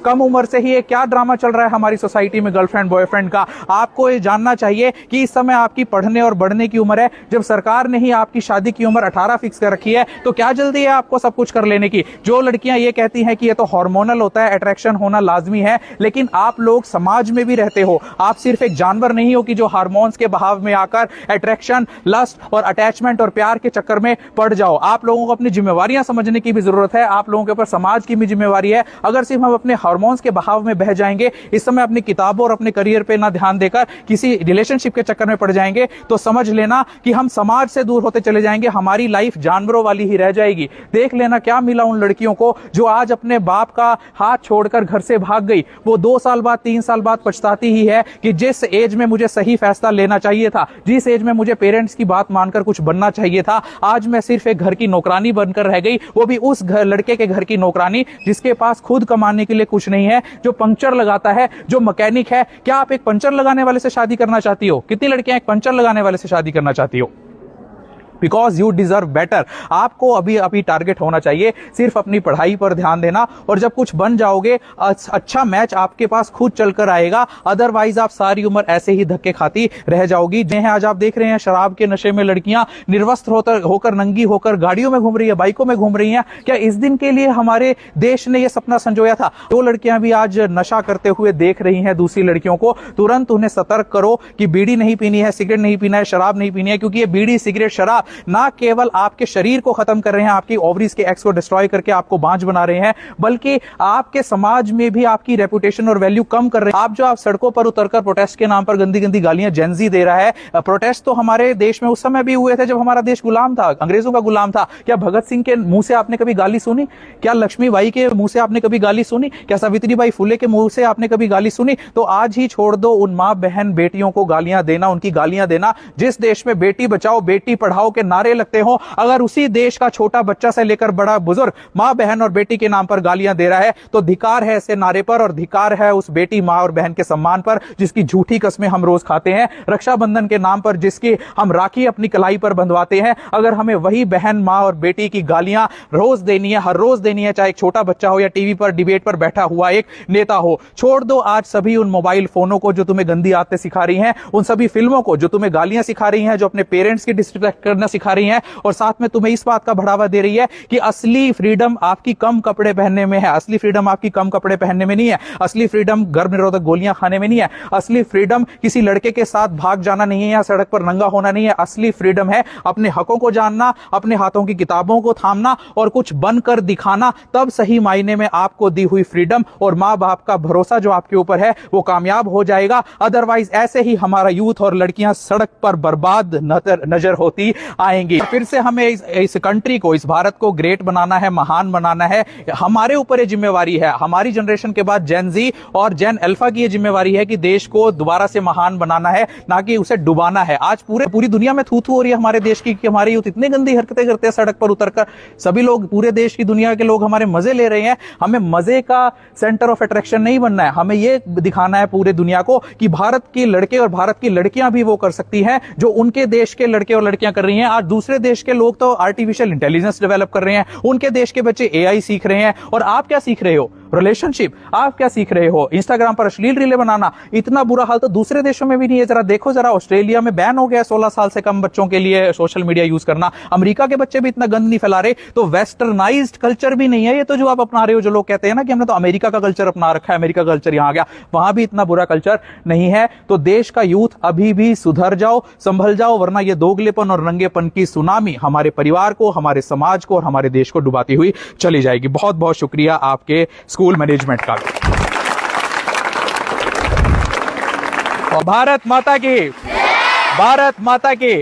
कम उम्र से ही ये क्या ड्रामा चल रहा है हमारी सोसाइटी में गर्लफ्रेंड बॉयफ्रेंड का। आपको ये जानना चाहिए कि इस समय आपकी पढ़ने और बढ़ने की उम्र है। जब सरकार ने ही आपकी शादी की उम्र 18 फिक्स कर रखी है तो क्या जल्दी है आपको सब कुछ कर लेने की। जो लड़कियां ये कहती हैं कि ये तो हार्मोनल होता है, अट्रैक्शन होना लाजमी है, लेकिन आप लोग समाज में भी रहते हो। आप सिर्फ एक जानवर नहीं हो कि जो हार्मोन्स के बहाव में आकर अट्रैक्शन, लस्ट और अटैचमेंट और प्यार के चक्कर में पड़ जाओ। आप लोगों को अपनी जिम्मेवारियां समझने की भी जरूरत है। आप लोगों के ऊपर समाज की भी जिम्मेवारी है। अगर सिर्फ हम अपने हार्मोन्स के बहाव में बह जाएंगे, इस समय अपनी किताबों और अपने करियर पे ना ध्यान देकर किसी रिलेशनशिप के चक्कर में पड़ जाएंगे, तो समझ लेना कि हम समाज से दूर होते चले जाएंगे। हमारी लाइफ जानवरों वाली ही रह जाएगी। देख लेना क्या मिला उन लड़कियों को जो आज अपने बाप का हाथ छोड़कर घर से भाग गई। वो 2 साल बाद 3 साल बाद पछताती ही है कि जिस एज में मुझे सही फैसला लेना चाहिए था, जिस एज में मुझे पेरेंट्स की बात मानकर कुछ बनना चाहिए था, आज मैं सिर्फ एक घर की नौकरानी बनकर रह गई। वो भी उस लड़के के घर की नौकरानी जिसके पास खुद कमाने के लिए कुछ नहीं है, जो पंक्चर लगाता है, जो मैकेनिक है। क्या आप एक पंचर लगाने वाले से शादी करना चाहती हो? कितनी लड़कियां एक पंचर लगाने वाले से शादी करना चाहती हो? Because you deserve better. आपको अभी टारगेट होना चाहिए सिर्फ अपनी पढ़ाई पर ध्यान देना, और जब कुछ बन जाओगे अच्छा मैच आपके पास खुद चलकर आएगा। अदरवाइज आप सारी उम्र ऐसे ही धक्के खाती रह जाओगी। आज आप देख रहे हैं शराब के नशे में लड़कियां निर्वस्त्र होकर नंगी होकर गाड़ियों में घूम रही है, बाइकों में घूम रही हैं। क्या इस दिन के लिए हमारे देश ने यह सपना संजोया था? दो लड़कियां भी आज नशा करते हुए देख रही हैं दूसरी लड़कियों को। तुरंत उन्हें सतर्क करो कि बीड़ी नहीं पीनी है, सिगरेट नहीं पीना है, शराब नहीं पीनी है, क्योंकि ये बीड़ी सिगरेट शराब ना केवल आपके शरीर को खत्म कर रहे हैं, आपकी ओवरीज के एक्स को डिस्ट्रॉय करके आपको बांझ बना रहे हैं, बल्कि आपके समाज में भी आपकी रेपुटेशन और वैल्यू कम कर रहे हैं। आप सड़कों पर उतरकर प्रोटेस्ट के नाम पर गंदी गंदी गालियां जेनजी दे रहा है। प्रोटेस्ट तो हमारे देश में उस समय भी हुए थे जब हमारा देश गुलाम था, अंग्रेजों का गुलाम था। क्या भगत सिंह के मुंह से आपने कभी गाली सुनी? क्या लक्ष्मीबाई के मुंह से आपने कभी गाली सुनी? क्या सावित्रीबाई फुले के मुंह से आपने कभी गाली सुनी? तो आज ही छोड़ दो उन मां बहन बेटियों को गालियां देना, उनकी गालियां देना। जिस देश में बेटी बचाओ बेटी पढ़ाओ के नारे लगते हो, अगर उसी देश का छोटा बच्चा से लेकर बड़ा बुजुर्ग मां बहन और बेटी के नाम पर गालियां दे रहा है, तो धिकार है ऐसे नारे पर, और धिकार है उस बेटी मां और बहन के सम्मान पर जिसकी झूठी कस्में हम रोज खाते हैं। रक्षाबंधन के नाम पर जिसकी हम राखी अपनी कलाई पर बंधवाते हैं, अगर हमें वही बहन मां और बेटी की गालियां रोज देनी है, हर रोज देनी है, चाहे एक छोटा बच्चा हो या टीवी पर डिबेट पर बैठा हुआ एक नेता हो। छोड़ दो आज सभी उन मोबाइल फोनों को जो तुम्हें गंदी आदतें सिखा रही हैं, उन सभी फिल्मों को जो तुम्हें गालियां सिखा रही हैं, जो अपने पेरेंट्स की डिसरिस्पेक्ट करना सिखा रही हैं, और साथ में तुम्हें इस बात का बढ़ावा दे रही है कि असली फ्रीडम आपकी कम कपड़े पहनने में है। असली फ्रीडम आपकी कम कपड़े पहनने में नहीं है। असली फ्रीडम गर्भ निरोधक गोलियां खाने में नहीं है। असली फ्रीडम किसी लड़के के साथ भाग जाना नहीं है या सड़क पर नंगा होना नहीं है। असली फ्रीडम है अपने हकों को जानना, अपने हाथों की किताबों को थामना और कुछ बनकर दिखाना। तब सही मायने में आपको दी हुई फ्रीडम और मां बाप का भरोसा जो आपके ऊपर है वो कामयाब हो जाएगा। अदरवाइज ऐसे ही हमारा यूथ और लड़कियां सड़क पर बर्बाद नजर होती आएंगी। फिर से हमें इस कंट्री को, इस भारत को ग्रेट बनाना है, महान बनाना है। हमारे ऊपर ये जिम्मेवारी है। हमारी जनरेशन के बाद जेन जी और जेन अल्फा की ये जिम्मेवारी है कि देश को दोबारा से महान बनाना है, ना कि उसे डुबाना है। आज पूरी दुनिया में थू-थू हो रही है हमारे देश की कि हमारे यूथ इतनी गंदी हरकतें करते हैं सड़क पर उतरकर। सभी लोग, पूरे देश की दुनिया के लोग हमारे मजे ले रहे हैं। हमें मजे का सेंटर ऑफ अट्रैक्शन नहीं बनना है। हमें यह दिखाना है पूरे दुनिया को कि भारत के लड़के और भारत की लड़कियां भी वो कर सकती हैं जो उनके देश के लड़के और लड़कियां कर रही हैं। आज दूसरे देश के लोग तो आर्टिफिशियल इंटेलिजेंस डेवलप कर रहे हैं, उनके देश के बच्चे एआई सीख रहे हैं, और आप क्या सीख रहे हो? रिलेशनशिप। आप क्या सीख रहे हो? इंस्टाग्राम पर अश्लील रीलें बनाना। इतना बुरा हाल तो दूसरे देशों में भी नहीं है। जरा देखो, जरा ऑस्ट्रेलिया में बैन हो गया 16 साल से कम बच्चों के लिए सोशल मीडिया यूज करना। अमेरिका के बच्चे भी इतना गंद नहीं फैला रहे। तो वेस्टर्नाइज्ड कल्चर भी नहीं है ये तो जो आप अपना रहे हो। जो लोग कहते हैं ना कि हमने तो अमेरिका का कल्चर अपना रखा है, अमेरिका का कल्चर यहां आ गया, वहां भी इतना बुरा कल्चर नहीं है। तो देश का यूथ अभी भी सुधर जाओ, संभल जाओ, वरना ये दोगलेपन और रंगेपन की सुनामी हमारे परिवार को, हमारे समाज को और हमारे देश को डुबाती हुई चली जाएगी। बहुत बहुत शुक्रिया आपके स्कूल मैनेजमेंट का। भारत माता की, भारत माता की।